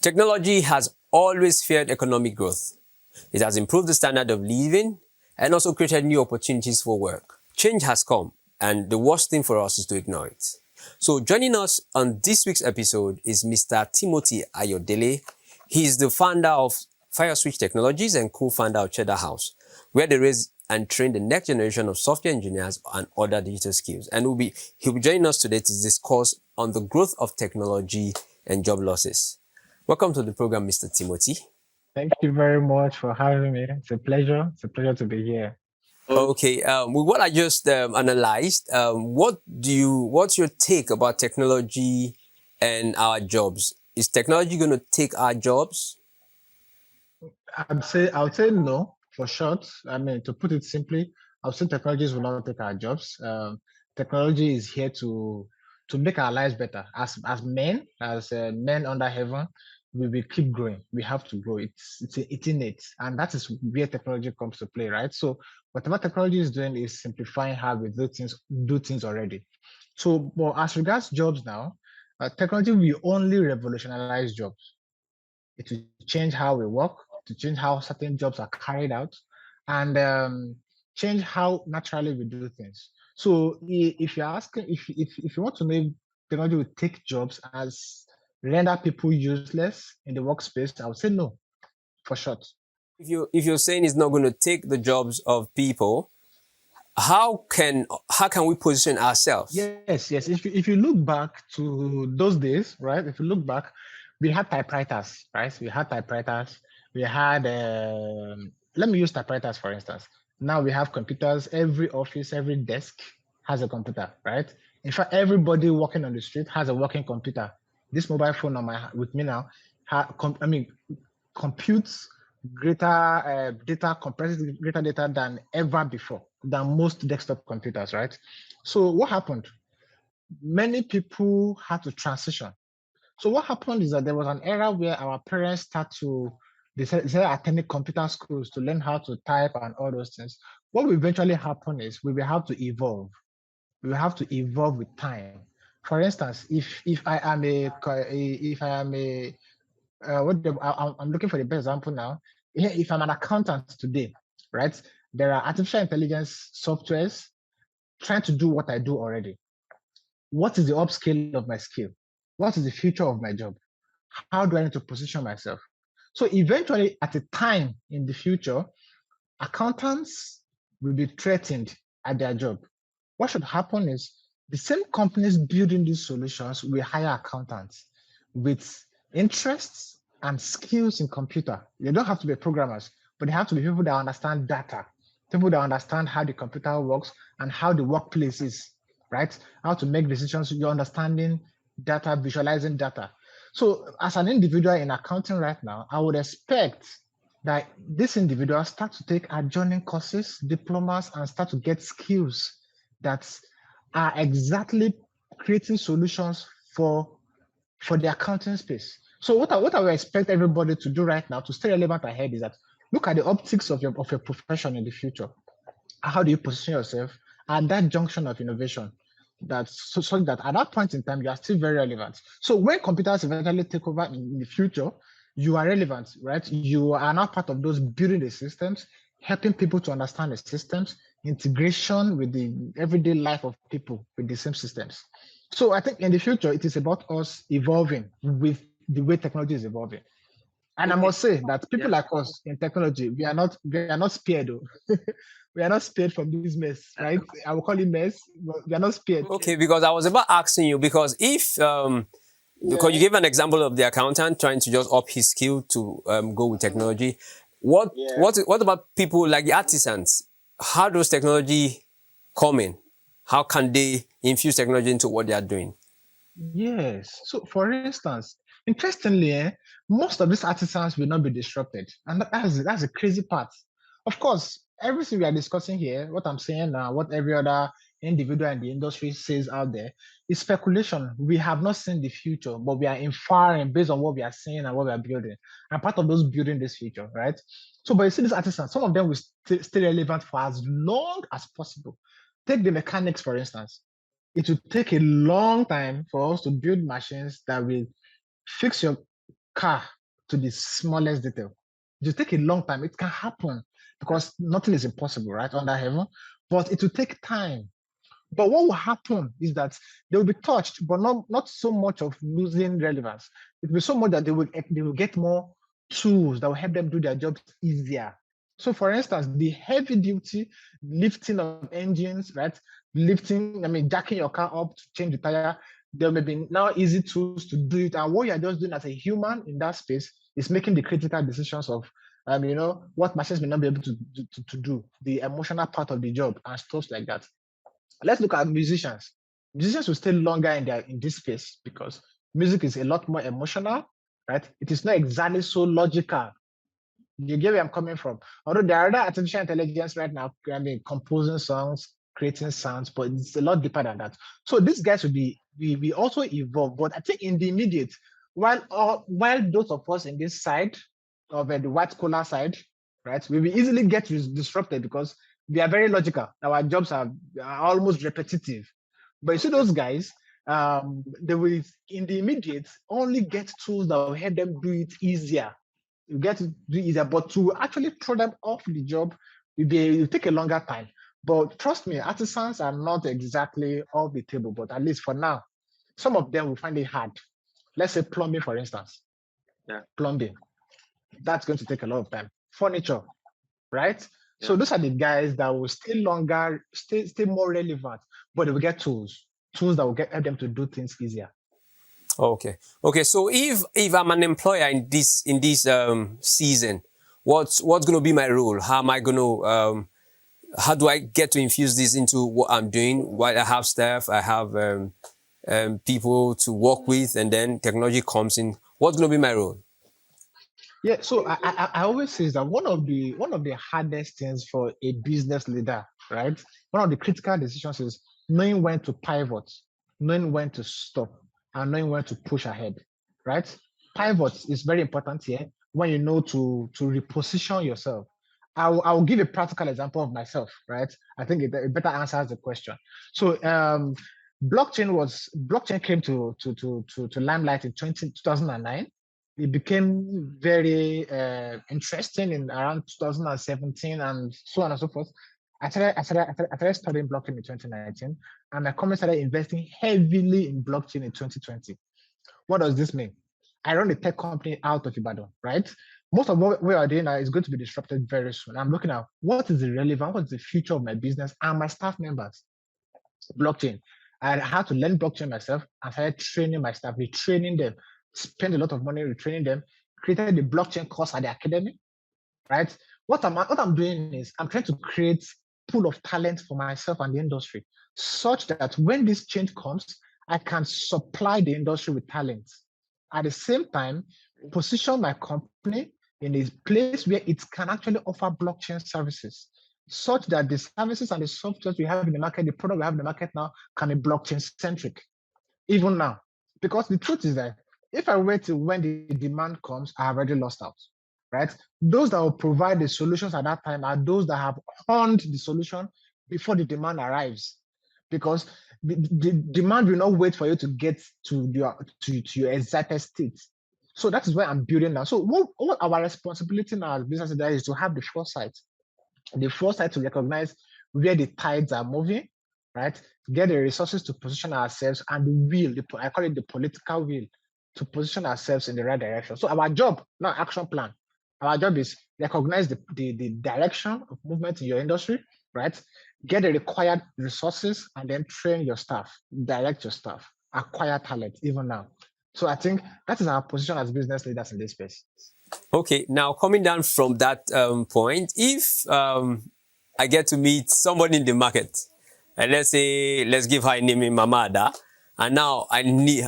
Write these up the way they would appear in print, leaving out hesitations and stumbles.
Technology has always fueled economic growth. It has improved the standard of living and also created new opportunities for work. Change has come, and the worst thing for us is to ignore it. So joining us on this week's episode is Mr. Timothy Ayodele. He is the founder of FireSwitch Technologies and co-founder of Cheddar House, where they raise and train the next generation of software engineers and other digital skills. And he'll be joining us today to discuss on the growth of technology and job losses. Welcome to the program, Mr. Timothy. Thank you very much for having me. It's a pleasure. It's a pleasure to be here. Okay, with what I just analyzed, what's your take about technology and our jobs? Is technology going to take our jobs? I would say no, for short. I mean, to put it simply, I would say technologies will not take our jobs. Technology is here to make our lives better. As men under heaven, we will keep growing. We have to grow. It's innate, and that is where technology comes to play, right? So whatever technology is doing is simplifying how we do things already. So, but as regards jobs now, technology will only revolutionize jobs. It will change how we work, to change how certain jobs are carried out, and change how naturally we do things. So if you're asking, if you want to know if technology will take jobs as render people useless in the workspace, I would say no, for short. If you're saying it's not going to take the jobs of people, how can we position ourselves? Yes. If you look back to those days, right? If you look back, we had typewriters, right? We had typewriters. We had let me use typewriters for instance. Now we have computers. Every office, every desk has a computer, right? In fact, everybody walking on the street has a working computer. This mobile phone with me now, computes greater data, compresses greater data than ever before, than most desktop computers, right? So what happened? Many people had to transition. So what happened is that there was an era where our parents they started attending computer schools to learn how to type and all those things. What will eventually happen is we will have to evolve. We will have to evolve with time. For instance, if I am a if I am a I'm looking for the best example now. If I'm an accountant today, right? There are artificial intelligence softwares trying to do what I do already. What is the upscale of my skill? What is the future of my job? How do I need to position myself? So eventually, at a time in the future, accountants will be threatened at their job. What should happen is the same companies building these solutions will hire accountants with interests and skills in computer. They don't have to be programmers, but they have to be people that understand data, people that understand how the computer works and how the workplace is, right? How to make decisions, you're understanding data, visualizing data. So as an individual in accounting right now, I would expect that this individual start to take adjoining courses, diplomas, and start to get skills that are exactly creating solutions for the accounting space. So what I would expect everybody to do right now to stay relevant ahead is that look at the optics of your profession in the future. How do you position yourself at that junction of innovation? So that at that point in time you are still very relevant. So when computers eventually take over in the future, you are relevant, right? You are now part of those building the systems, helping people to understand the systems, integration with the everyday life of people with the same systems. So I think in the future, it is about us evolving with the way technology is evolving. And I must say that people like us in technology, we are not spared though. We are not spared from this mess, right? I will call it mess, but we are not spared. Okay, because I was about asking you, because if because you gave an example of the accountant trying to just up his skill to go with technology. What about people like the artisans? How does technology come in? How can they infuse technology into what they are doing? Yes. So, for instance, interestingly, most of these artisans will not be disrupted, and that's the crazy part. Of course, everything we are discussing here, what I'm saying now, what every other individual in the industry says out there, is speculation. We have not seen the future, but we are inferring based on what we are seeing and what we are building. And part of those building this future, right? So, but you see, these artisans, some of them will stay relevant for as long as possible. Take the mechanics, for instance. It will take a long time for us to build machines that will fix your car to the smallest detail. It will take a long time. It can happen because nothing is impossible, right, under heaven, but it will take time. But what will happen is that they will be touched, but not so much of losing relevance. It will be so much that they will get more tools that will help them do their jobs easier. So, for instance, the heavy duty lifting of engines, right? Jacking your car up to change the tire. There may be now easy tools to do it. And what you're just doing as a human in that space is making the critical decisions of what machines may not be able to do, the emotional part of the job and stuff like that. Let's look at musicians. Musicians will stay longer in this space because music is a lot more emotional, right? It is not exactly so logical. You get where I'm coming from. Although there are other artificial intelligence right now, composing songs, creating sounds, but it's a lot deeper than that. So these guys will be we also evolve. But I think in the immediate, while those of us in this side of the white collar side, right, we will easily get disrupted because we are very logical. Our jobs are almost repetitive. But you see those guys, they will in the immediate only get tools that will help them do it easier. You get to do easier, but to actually throw them off the job, it will take a longer time. But trust me, artisans are not exactly off the table, but at least for now, some of them will find it hard. Let's say plumbing, for instance. Yeah. Plumbing. That's going to take a lot of time. Furniture, right? Yeah. So those are the guys that will stay longer, stay more relevant, but they will get tools that will help them to do things easier. Okay. So if I'm an employer in this season, what's going to be my role? How am I going to how do I get to infuse this into what I'm doing? While I have staff, I have people to work with, and then technology comes in. What's going to be my role? Yeah, so I always say that one of the hardest things for a business leader, right? One of the critical decisions is knowing when to pivot, knowing when to stop, and knowing when to push ahead, right? Pivot is very important here when you know to reposition yourself. I'll give a practical example of myself, right? I think it better answers the question. So blockchain came to limelight in 2009. It became very interesting in around 2017 and so on and so forth. I started studying blockchain in 2019, and my company started investing heavily in blockchain in 2020. What does this mean? I run a tech company out of Ibadan, right? Most of what we are doing now is going to be disrupted very soon. I'm looking at what is the relevant, what is the future of my business and my staff members. Blockchain. I had to learn blockchain myself and started training my staff, retraining them, spend a lot of money retraining them, created the blockchain course at the academy, right? What I'm doing is I'm trying to create pool of talent for myself and the industry, such that when this change comes, I can supply the industry with talent. At the same time, position my company in a place where it can actually offer blockchain services, such that the services and the software we have in the market, the product we have in the market now, can be blockchain centric, even now. Because the truth is that if I wait till when the demand comes, I have already lost out, right? Those that will provide the solutions at that time are those that have honed the solution before the demand arrives. Because the demand will not wait for you to get to your excited state. So that is why I'm building now. So what our responsibility now as business leaders is to have the foresight to recognize where the tides are moving, right? Get the resources to position ourselves and the will, I call it the political will, to position ourselves in the right direction. So our job, not action plan. Our job is recognize the direction of movement in your industry, right? Get the required resources and then train your staff, direct your staff, acquire talent even now. So I think that is our position as business leaders in this space. Okay, now coming down from that point, if I get to meet somebody in the market, and let's give her a name, Mama Ada, and now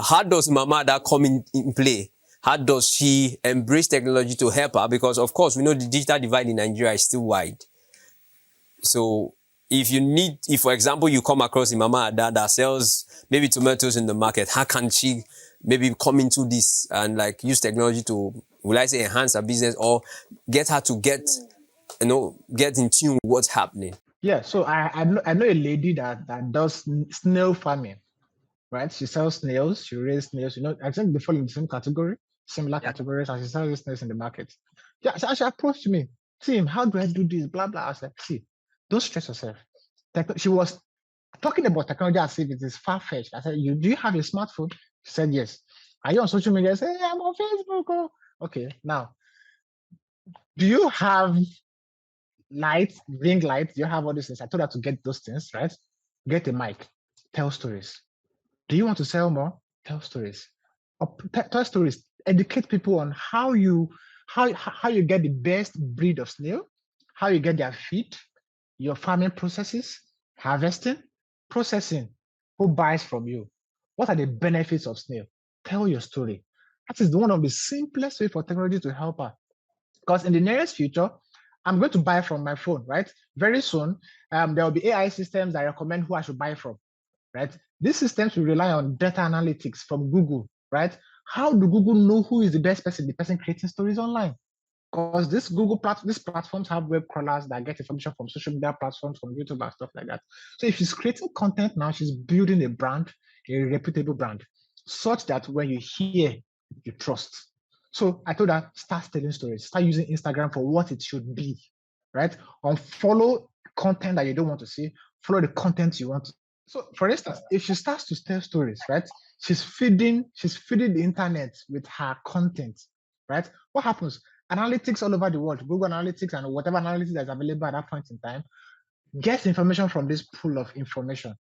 how does Mama Ada come in play? How does she embrace technology to help her? Because of course, we know the digital divide in Nigeria is still wide. So if for example, you come across a Mama Ada that sells maybe tomatoes in the market, how can she maybe come into this and like use technology to, will I say, enhance her business or get her to get in tune with what's happening? Yeah, so I know a lady that does snail farming, right? She sells snails, she raises snails. I think they fall in the same category. similar categories, and she started this things in the market. Yeah, so she approached me, Tim, how do I do this? Blah blah. I was like, see, don't stress yourself. She was talking about technology as if it is far-fetched. I said, do you have a smartphone? She said, yes. Are you on social media? I said, yeah, I'm on Facebook. Oh. Okay, now, do you have lights, ring lights? Do you have all these things? I told her to get those things, right? Get a mic, tell stories. Do you want to sell more? Tell stories. Tell stories. Educate people on how you get the best breed of snail, how you get their feed, your farming processes, harvesting, processing, who buys from you, what are the benefits of snail? Tell your story. That is one of the simplest way for technology to help her. Because in the nearest future, I'm going to buy from my phone, right? Very soon, there will be AI systems that recommend who I should buy from, right? These systems will rely on data analytics from Google, right? How do Google know who is the best person, the person creating stories online? Because these platforms have web crawlers that get information from social media platforms, from YouTube and stuff like that. So if she's creating content now, she's building a brand, a reputable brand, such that when you hear, you trust. So I told her, start telling stories, start using Instagram for what it should be, right? Unfollow content that you don't want to see, follow the content you want to. So for instance, if she starts to tell stories, right? She's feeding the internet with her content, right? What happens? Analytics all over the world, Google Analytics and whatever analytics that's available at that point in time, gets information from this pool of information.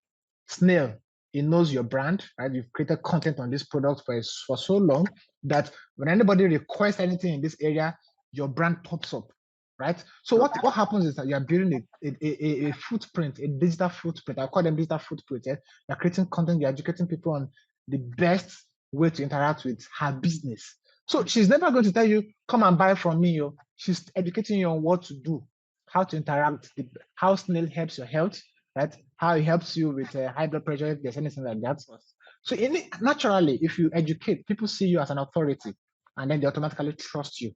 Snail, it knows your brand, right? You've created content on this product for so long that when anybody requests anything in this area, your brand pops up, right? So what happens is that you're building a footprint, a digital footprint. I call them digital footprints. Yeah? You're creating content, you're educating people on the best way to interact with her business. So she's never going to tell you, come and buy from me. She's educating you on what to do, how to interact, how snail helps your health, right? How it helps you with high blood pressure, if there's anything like that. So naturally, if you educate, people see you as an authority, and then they automatically trust you.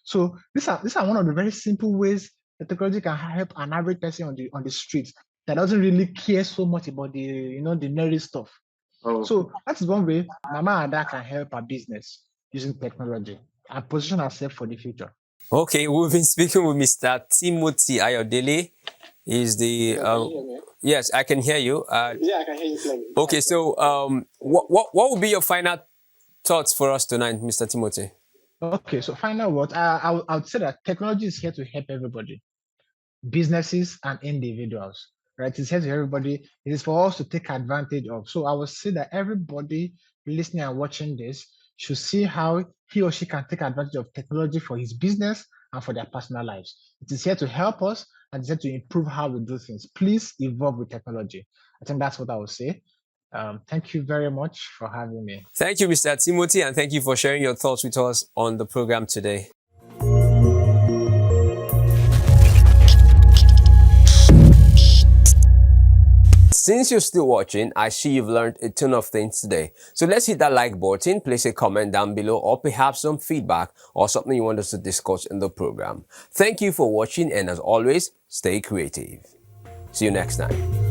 So these are one of the very simple ways that technology can help an average person on the street that doesn't really care so much about the the nerdy stuff. Oh. So that is one way Mama Ada can help her business using technology and position herself for the future. Okay, we've been speaking with Mr. Timothy Ayodele. He's the yes, I can hear you. Yeah, I can hear you clearly. Okay, so what would be your final thoughts for us tonight, Mr. Timothy? Okay, so final word. I would say that technology is here to help everybody, businesses and individuals, right? It's here to everybody. It is for us to take advantage of. So I would say that everybody listening and watching this should see how he or she can take advantage of technology for his business and for their personal lives. It is here to help us and it's here to improve how we do things. Please evolve with technology. I think that's what I would say. Thank you very much for having me. Thank you, Mr. Timothy, and thank you for sharing your thoughts with us on the program today. Since you're still watching, I see you've learned a ton of things today. So let's hit that like button, place a comment down below, or perhaps some feedback or something you want us to discuss in the program. Thank you for watching, and as always, stay creative. See you next time.